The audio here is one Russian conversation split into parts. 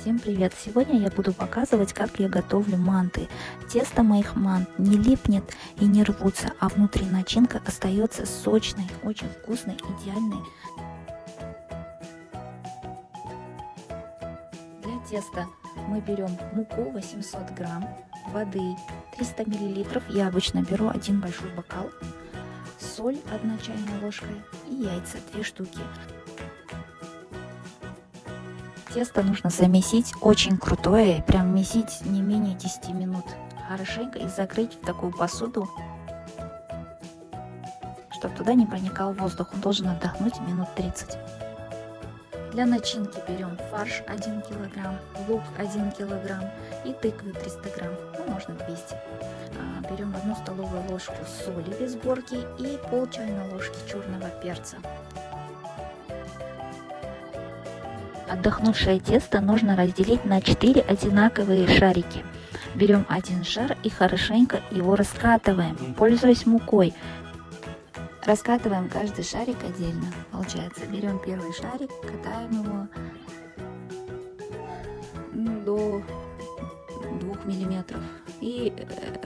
Всем привет! Сегодня я буду показывать, как я готовлю манты. Тесто моих мант не липнет и не рвутся, а внутри начинка остается сочной, очень вкусной, идеальной. Для теста мы берем муку 800 грамм, воды 300 миллилитров, я обычно беру один большой бокал, соль 1 чайная ложка и яйца 2 штуки. Тесто нужно замесить очень крутое, прям месить не менее 10 минут. Хорошенько и закрыть в такую посуду, чтобы туда не проникал воздух. Он должен отдохнуть минут 30. Для начинки берем фарш 1 килограмм, лук 1 килограмм и тыквы 300 грамм, ну можно 200. Берем 1 столовую ложку соли без горки и пол чайной ложки черного перца. Отдохнувшее тесто нужно разделить на 4 одинаковые шарики. Берем один шар и хорошенько его раскатываем, пользуясь мукой. Раскатываем каждый шарик отдельно. Получается, берем первый шарик, катаем его до 2 миллиметров и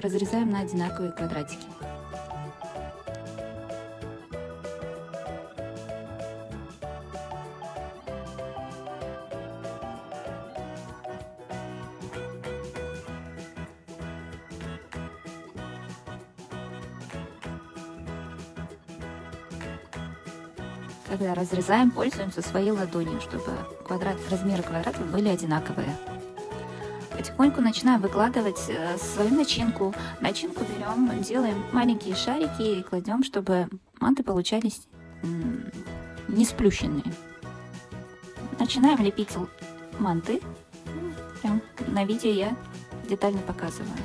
разрезаем на одинаковые квадратики. Когда разрезаем, пользуемся своей ладонью, чтобы размеры квадратов были одинаковые. Потихоньку начинаем выкладывать свою начинку. Начинку берем, делаем маленькие шарики и кладем, чтобы манты получались не сплющенные. Начинаем лепить манты. Прям на видео я детально показываю.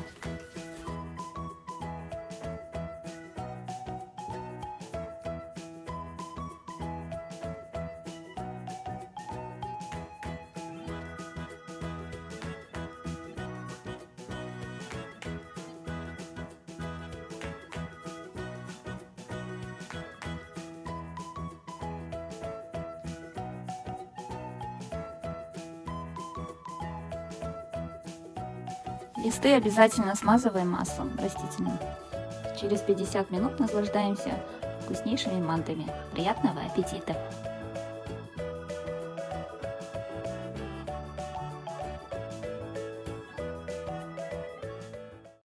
Листы обязательно смазываем маслом растительным. Через 50 минут наслаждаемся вкуснейшими мантами. Приятного аппетита!